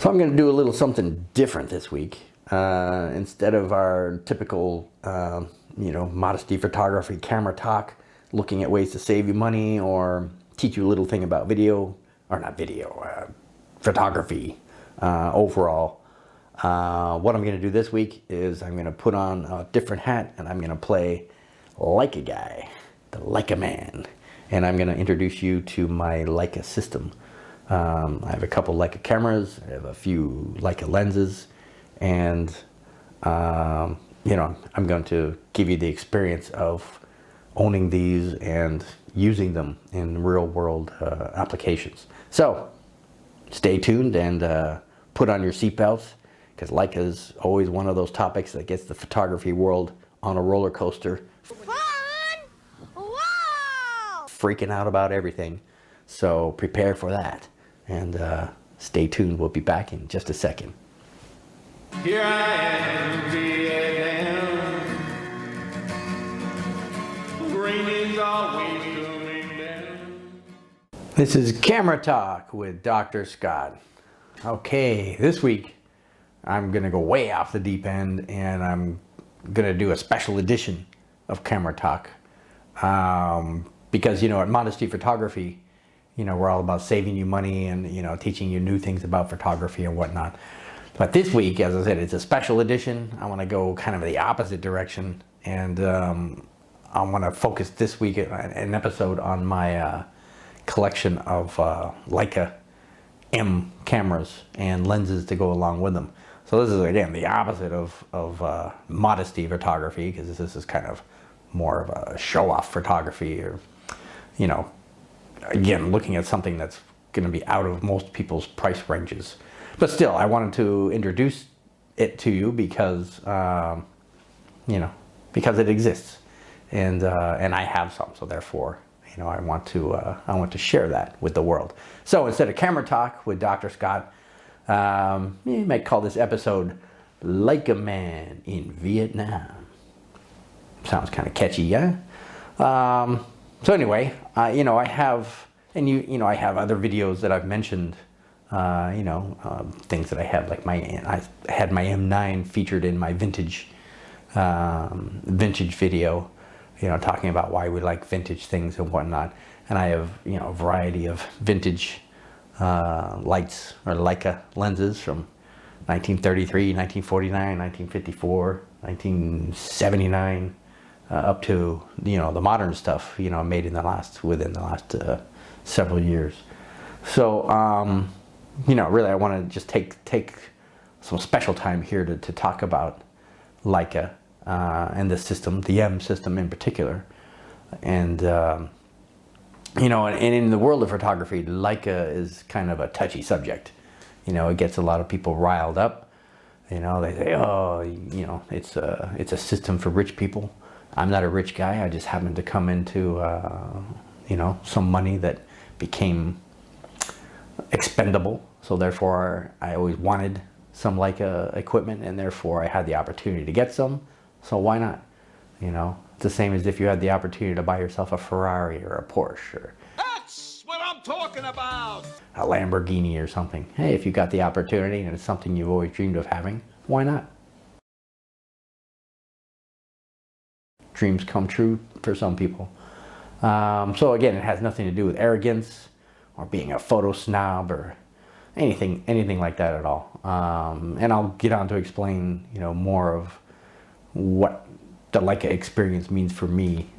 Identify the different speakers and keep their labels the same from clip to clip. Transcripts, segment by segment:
Speaker 1: So I'm going to do a little something different this week. Instead of our typical, modesty photography camera talk, looking at ways to save you money or teach you a little thing about photography overall. What I'm going to do this week is I'm going to put on a different hat and I'm going to play Leica guy, the Leica man. And I'm going to introduce you to my Leica system. I have a couple Leica cameras, I have a few Leica lenses, and I'm going to give you the experience of owning these and using them in real world applications. So stay tuned and put on your seatbelts, because Leica is always one of those topics that gets the photography world on a roller coaster. Fun! Wow! Freaking out about everything. So prepare for that. And stay tuned. We'll be back in just a second.
Speaker 2: Here I am, Vietnam. Rain is always coming down.
Speaker 1: This is Camera Talk with Dr. Scott. Okay, this week I'm going to go way off the deep end and I'm going to do a special edition of Camera Talk. Because, at Modesty Photography, we're all about saving you money and, teaching you new things about photography and whatnot. But this week, as I said, it's a special edition. I want to go kind of the opposite direction. And I want to focus this week an episode on my collection of Leica M cameras and lenses to go along with them. So this is, again, the opposite of modesty photography, because this is kind of more of a show-off photography, or, again, looking at something that's going to be out of most people's price ranges. But still, I wanted to introduce it to you because, because it exists, and I have some. So therefore, I want to share that with the world. So instead of Camera Talk with Dr. Scott, you might call this episode "Leica Man in Vietnam." Sounds kind of catchy, yeah. So anyway, I have, I have other videos that I've mentioned, things that I have, like I had my M9 featured in my vintage video, talking about why we like vintage things and whatnot. And I have, a variety of vintage lights or Leica lenses from 1933, 1949, 1954, 1979. Up to the modern stuff made within the last several years. So really I want to just take some special time here to talk about Leica and the system, the M system in particular, and and in the world of photography, Leica is kind of a touchy subject. It gets a lot of people riled up. They say, oh, it's a system for rich people. I'm not a rich guy. I just happened to come into, some money that became expendable. So therefore, I always wanted some Leica equipment, and therefore I had the opportunity to get some. So why not? It's the same as if you had the opportunity to buy yourself a Ferrari or a Porsche, or
Speaker 2: That's what I'm talking about.
Speaker 1: a Lamborghini or something. Hey, if you got the opportunity and it's something you've always dreamed of having, why not? Dreams come true for some people. So again, it has nothing to do with arrogance or being a photo snob or anything like that at all. And I'll get on to explain, more of what the Leica experience means for me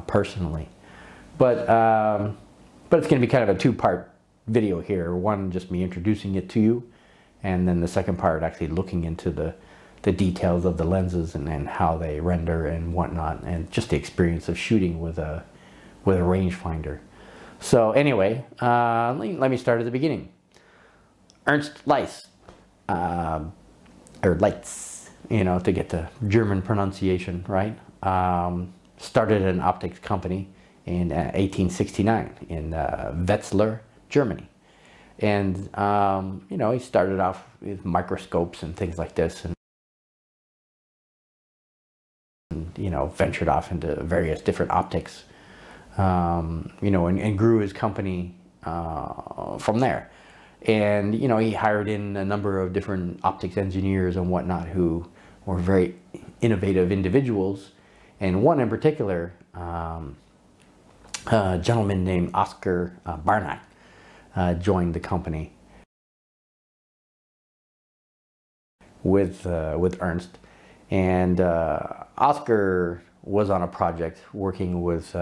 Speaker 1: personally. But it's going to be kind of a two-part video here. One, just me introducing it to you, and then the second part actually looking into the details of the lenses and how they render and whatnot, and just the experience of shooting with a rangefinder. So anyway, let me start at the beginning. Ernst Leitz, or Leitz, to get the German pronunciation right, started an optics company in 1869 in Wetzlar, Germany. And he started off with microscopes and things like this, and ventured off into various different optics, and grew his company from there. And, you know, he hired in a number of different optics engineers and whatnot who were very innovative individuals. And one in particular, a gentleman named Oscar Barnack, joined the company with Ernst. And Oscar was on a project working with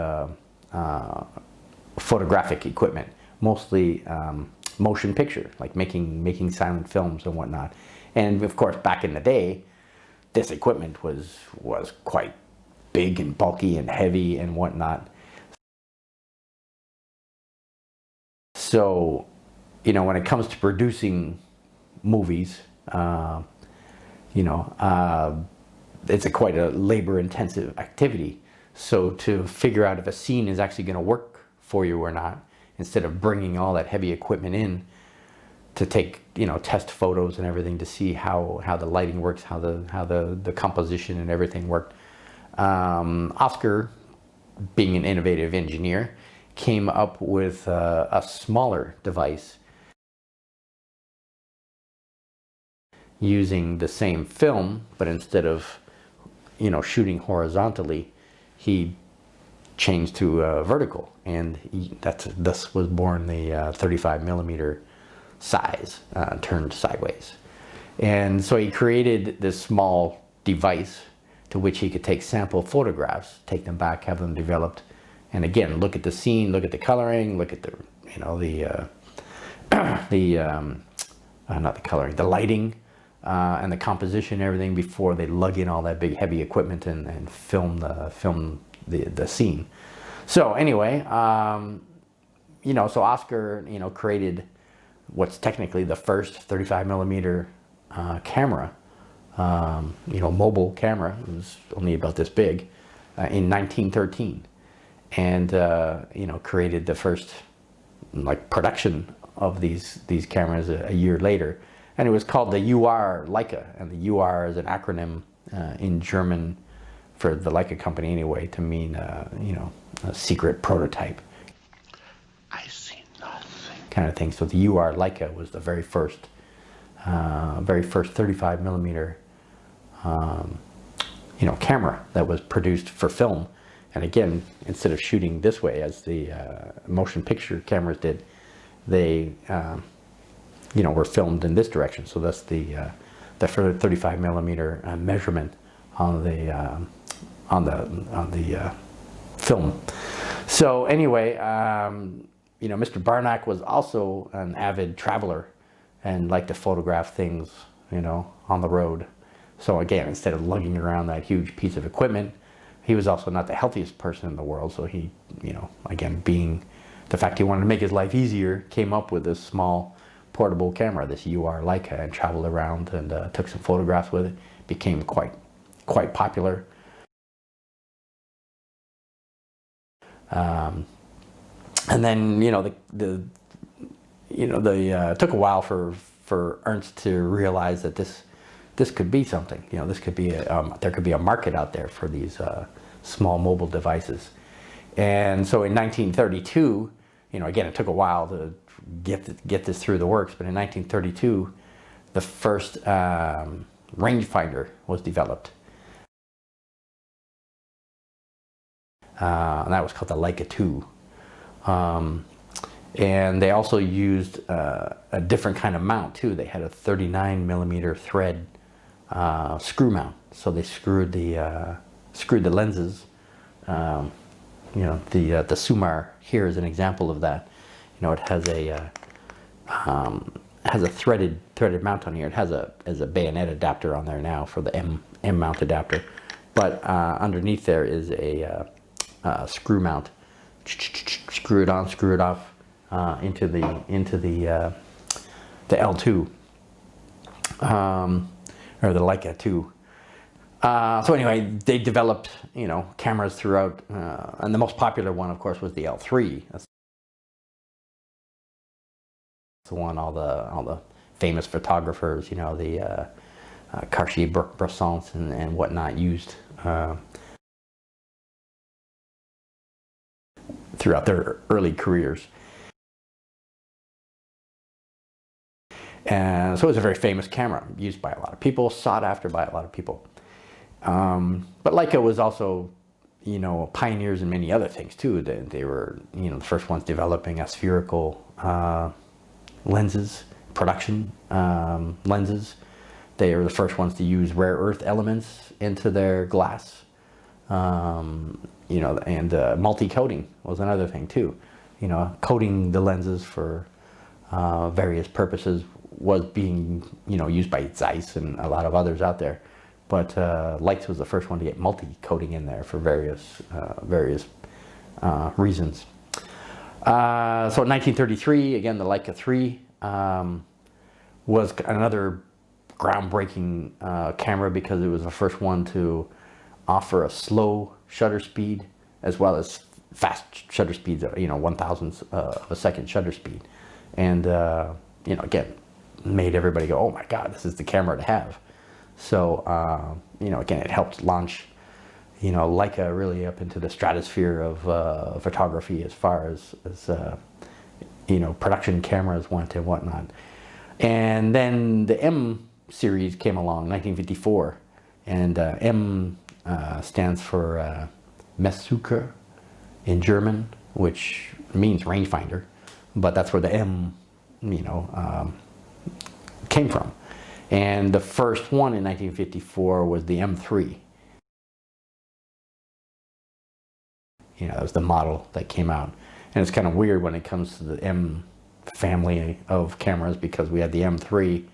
Speaker 1: photographic equipment, mostly motion picture, like making silent films and whatnot. And of course, back in the day, this equipment was quite big and bulky and heavy and whatnot. So, you know, when it comes to producing movies, you know, it's quite a labor-intensive activity. So to figure out if a scene is actually going to work for you or not, instead of bringing all that heavy equipment in to take, you know, test photos and everything to see how the lighting works, how the composition and everything worked. Oscar, being an innovative engineer, came up with a smaller device using the same film, but instead of, you know, shooting horizontally, he changed to vertical, and thus was born the 35 millimeter size, turned sideways. And so he created this small device to which he could take sample photographs, take them back, have them developed, and again, look at the scene, look at the coloring, look at the, you know, not the coloring, the lighting, and the composition and everything before they lug in all that big heavy equipment and film the scene. So anyway, you know, so Oscar, you know, created what's technically the first 35 millimeter camera, you know, mobile camera. It was only about this big, in 1913, and you know, created the first like production of these cameras a year later, and it was called the UR Leica, and the UR is an acronym in German for the Leica company anyway, to mean you know, a secret prototype.
Speaker 2: I see nothing.
Speaker 1: Kind of thing. So the UR Leica was the very first 35 millimeter you know, camera that was produced for film. And again, instead of shooting this way as the motion picture cameras did, they you know, were filmed in this direction. So that's the 35 millimeter measurement on the film. So anyway, you know, Mr. Barnack was also an avid traveler and liked to photograph things, you know, on the road. So again, instead of lugging around that huge piece of equipment, he was also not the healthiest person in the world. So he, you know, again, being the fact he wanted to make his life easier, came up with this small portable camera, this UR Leica, and traveled around and took some photographs with it. Became quite popular. And then, you know, it took a while for Ernst to realize that this could be something. You know, this could be there could be a market out there for these small mobile devices. And so in 1932, you know, again, it took a while to get this through the works, but in 1932, the first rangefinder was developed. And that was called the Leica 2. And they also used a different kind of mount too. They had a 39 millimeter thread screw mount. So they screwed the lenses. You know, the Sumar here is an example of that. You know, it has a threaded mount on here. It has a bayonet adapter on there now for the M mount adapter, but underneath there is a screw mount. Screw it on, screw it off into the L2 or the Leica 2. So anyway, they developed, you know, cameras throughout, and the most popular one, of course, was the L3. That's the one all the famous photographers, you know, the Cartier-Bresson and whatnot used throughout their early careers. And so it was a very famous camera, used by a lot of people, sought after by a lot of people. But Leica was also, pioneers in many other things too. They were, the first ones developing aspherical lenses, production lenses. They were the first ones to use rare earth elements into their glass. And multi-coating was another thing too. Coating the lenses for various purposes was being, used by Zeiss and a lot of others out there. But Leica was the first one to get multi-coating in there for various reasons. So in 1933, again, the Leica 3 was another groundbreaking camera because it was the first one to offer a slow shutter speed as well as fast shutter speeds, 1/1000th of a second shutter speed. And, again, made everybody go, oh my God, this is the camera to have. So, again, it helped launch, Leica really up into the stratosphere of photography as far as production cameras went and whatnot. And then the M series came along, 1954, and M stands for Messsucher in German, which means rangefinder, but that's where the M, came from. And the first one in 1954 was the M3. That was the model that came out. And it's kind of weird when it comes to the M family of cameras because we had the M3,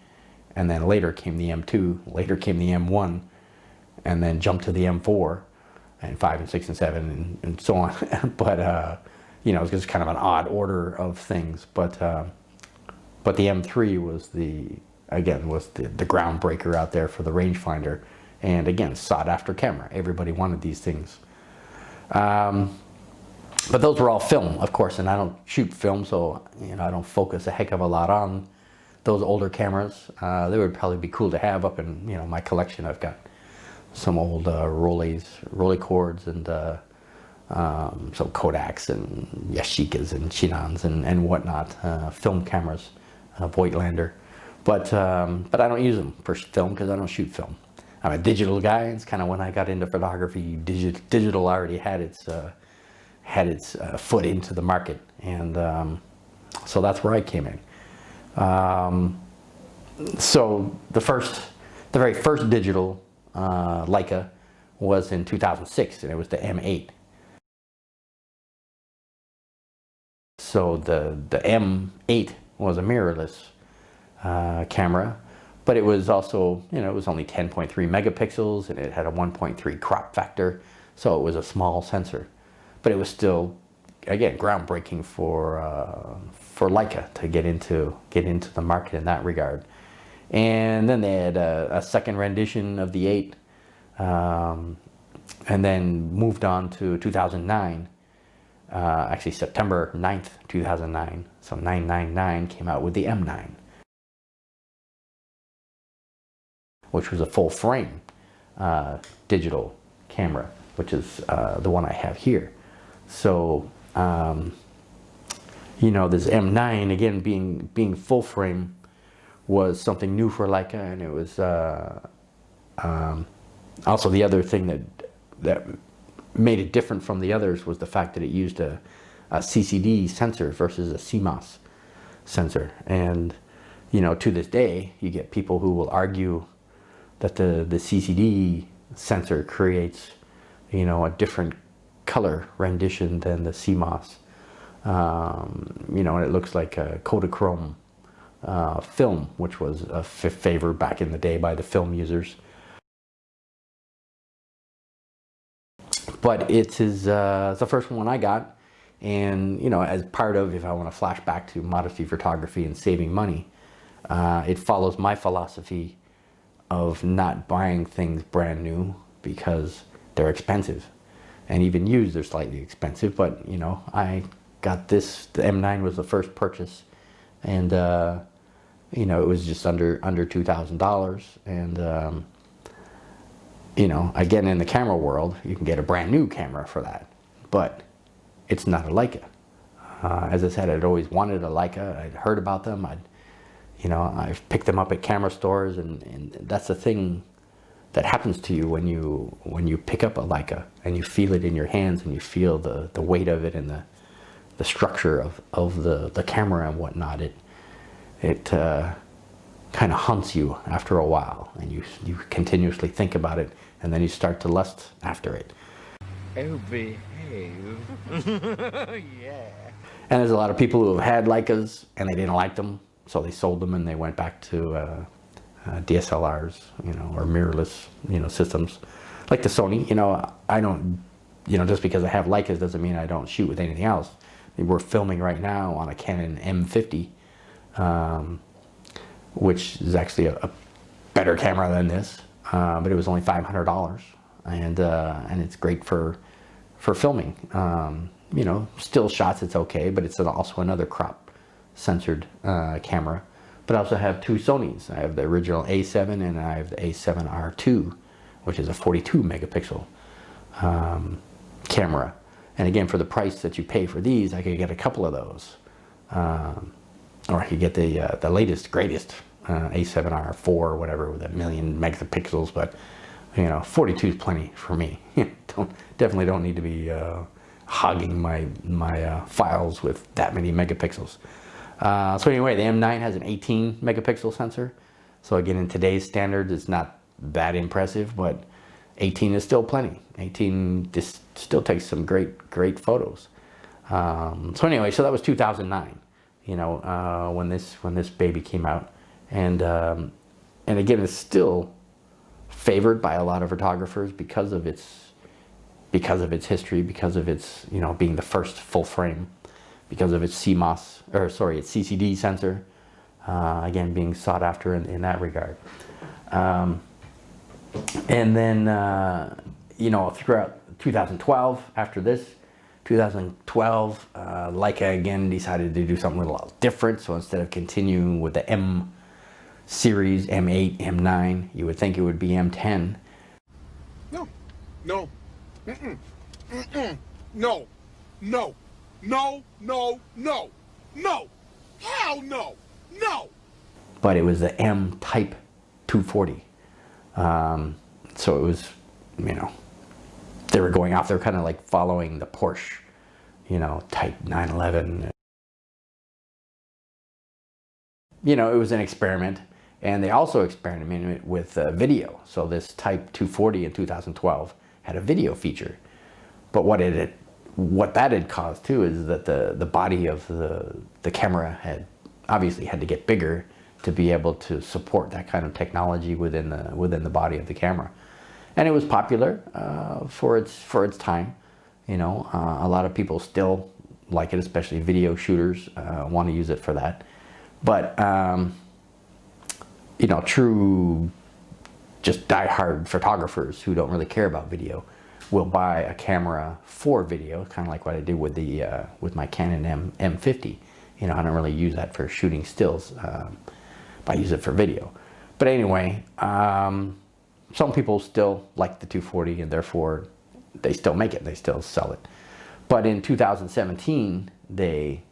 Speaker 1: and then later came the M2, later came the M1, and then jumped to the M4, and 5 and 6 and 7 and so on. But, it was just kind of an odd order of things. But the M3 was the groundbreaker out there for the rangefinder, and again, sought after camera. Everybody wanted these things. But those were all film, of course, and I don't shoot film, so I don't focus a heck of a lot on those older cameras. They would probably be cool to have up in my collection. I've got some old Rolleicords and some Kodaks and Yashicas and Shinans and whatnot, film cameras, Voigtlander. But I don't use them for film because I don't shoot film. I'm a digital guy. It's kind of when I got into photography, digital already had its foot into the market, and so that's where I came in. So the very first digital Leica was in 2006, and it was the M8. So the M8 was a mirrorless camera, but it was also, it was only 10.3 megapixels, and it had a 1.3 crop factor, so it was a small sensor. But it was still, again, groundbreaking for Leica to get into the market in that regard. And then they had a second rendition of the 8, and then moved on to 2009. Actually, September 9th, 2009. So 999 came out with the M9, which was a full frame digital camera, which is the one I have here. So, this M9, again, being full frame was something new for Leica, and it was also the other thing that made it different from the others was the fact that it used a CCD sensor versus a CMOS sensor. And, to this day, you get people who will argue that the CCD sensor creates, a different color rendition than the CMOS. And it looks like a Kodachrome film, which was a favor back in the day by the film users. But it's the first one I got, and as part of, if I want to flash back to modesty photography and saving money, it follows my philosophy of not buying things brand new because they're expensive, and even used they're slightly expensive. But I got this. The M9 was the first purchase, and it was just under $2,000, and again, in the camera world, you can get a brand new camera for that, but it's not a Leica. As I said, I'd always wanted a Leica. I'd heard about them. You know, I've picked them up at camera stores, and that's the thing that happens to you when you pick up a Leica and you feel it in your hands and you feel the weight of it and the structure of the camera and whatnot. It kind of haunts you after a while, and you continuously think about it, and then you start to lust after it.
Speaker 3: Oh, behave. Yeah.
Speaker 1: And there's a lot of people who have had Leicas and they didn't like them, so they sold them and they went back to DSLRs, you know, or mirrorless, you know, systems like the Sony. You know, I don't, you know, just because I have Leicas doesn't mean I don't shoot with anything else. I mean, we're filming right now on a Canon M50, which is actually a better camera than this, but it was only $500, and it's great for filming. You know, still shots, it's okay, but it's also another crop censored camera. But I also have two Sonys. I have the original A7 and I have the A7R2, which is a 42 megapixel camera. And again, for the price that you pay for these, I could get a couple of those. Or I could get the latest, greatest A7R4 or whatever with 1,000,000 megapixels, but you know, 42 is plenty for me. Definitely don't need to be hogging my files with that many megapixels. So anyway, the M9 has an 18 megapixel sensor. So again, in today's standards, it's not that impressive, but 18 is still plenty. 18 just still takes some great photos. So anyway, so that was 2009. You know, when this baby came out, and again, it's still favored by a lot of photographers because of its history, because of its, you know, being the first full frame, because of its its CCD sensor, again being sought after in that regard. And then you know, throughout 2012, after this, 2012, Leica again decided to do something a little different. So instead of continuing with the M series, M8, M9, you would think it would be M10.
Speaker 4: No, no, mm-mm, mm-mm, no, no, no, no, no, no, hell no, no.
Speaker 1: But it was the M Type 240. So it was, you know, they were going off. They're kind of like following the Porsche, you know, Type 911. You know, it was an experiment. And they also experimented with video. So this Type 240 in 2012 had a video feature. But what that had caused too is that the body of the camera obviously had to get bigger to be able to support that kind of technology within the body of the camera. And it was popular for its time. You know, a lot of people still like it, especially video shooters want to use it for that. But you know, true just die-hard photographers who don't really care about video will buy a camera for video, kind of like what I did with with my Canon M50. You know, I don't really use that for shooting stills, but I use it for video. But anyway, some people still like the 240, and therefore they still make it, they still sell it. But in 2017, they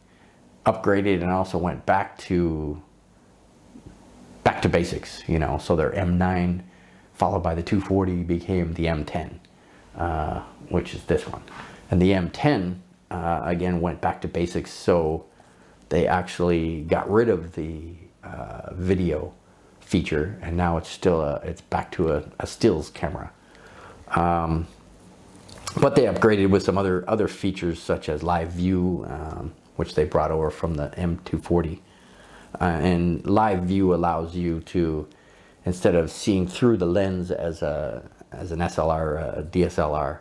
Speaker 1: upgraded and also went back to basics, you know. So their M9 followed by the 240 became the M10, which is this one. And the M10 again went back to basics, so they actually got rid of the video feature, and now it's still it's back to a stills camera. But they upgraded with some other features such as live view, which they brought over from the M240. And live view allows you to, instead of seeing through the lens as an SLR, a DSLR,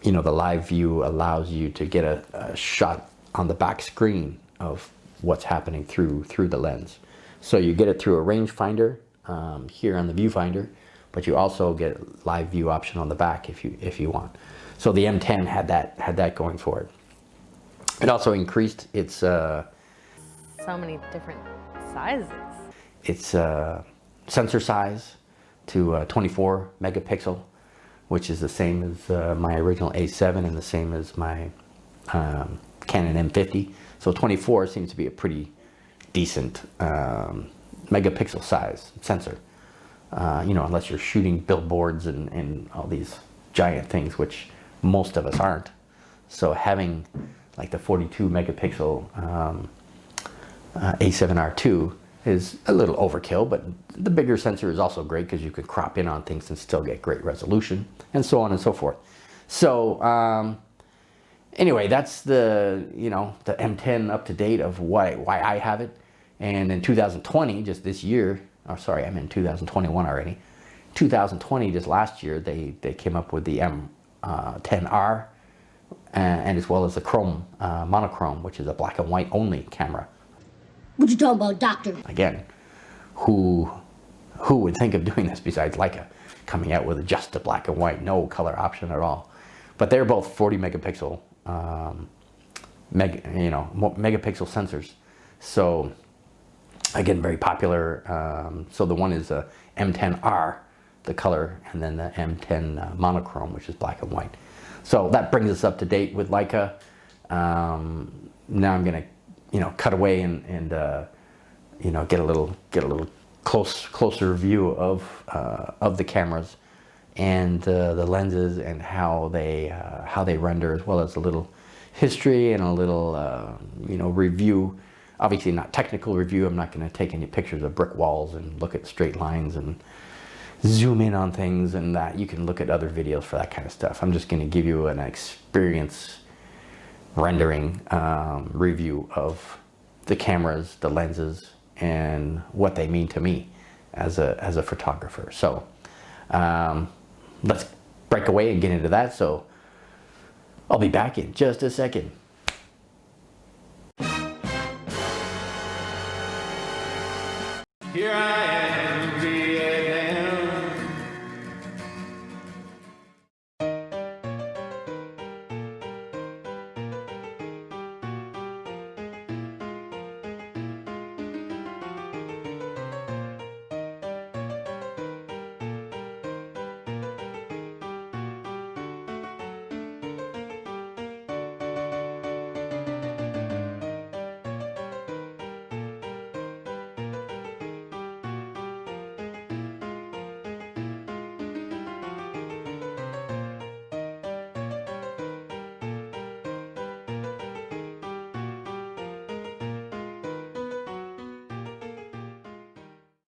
Speaker 1: you know, the live view allows you to get a shot on the back screen of what's happening through the lens. So you get it through a rangefinder here on the viewfinder, but you also get live view option on the back if you want. So the M10 had that going for it. It also increased its
Speaker 5: so many different sizes.
Speaker 1: Its sensor size to 24 megapixel, which is the same as my original A7 and the same as my Canon M50. So 24 seems to be a pretty decent megapixel size sensor. You know, unless you're shooting billboards and all these giant things, which most of us aren't. So having like the 42 megapixel A7R2 is a little overkill, but the bigger sensor is also great because you can crop in on things and still get great resolution, and so on and so forth. So anyway, that's the, you know, the M10 up to date of why I have it. And in 2020, just this year, oh sorry, I'm in 2021 already. 2020, just last year, they came up with the M10R, and as well as the chrome, monochrome, which is a black and white only camera.
Speaker 6: What you talking about, doctor?
Speaker 1: Again, who would think of doing this besides Leica, coming out with just a black and white, no color option at all? But they're both 40 megapixel, megapixel sensors. So again, very popular. So the one is a M10R, the color, and then the M10 monochrome, which is black and white. So that brings us up to date with Leica. Now I'm gonna, you know, cut away and you know, get a little closer view of the cameras and the lenses and how they render, as well as a little history and a little you know, review. Obviously not technical review. I'm not going to take any pictures of brick walls and look at straight lines and zoom in on things, and that you can look at other videos for that kind of stuff. I'm just going to give you an experience rendering review of the cameras, the lenses, and what they mean to me as a photographer. So let's break away and get into that. So I'll be back in just a second.
Speaker 7: Here I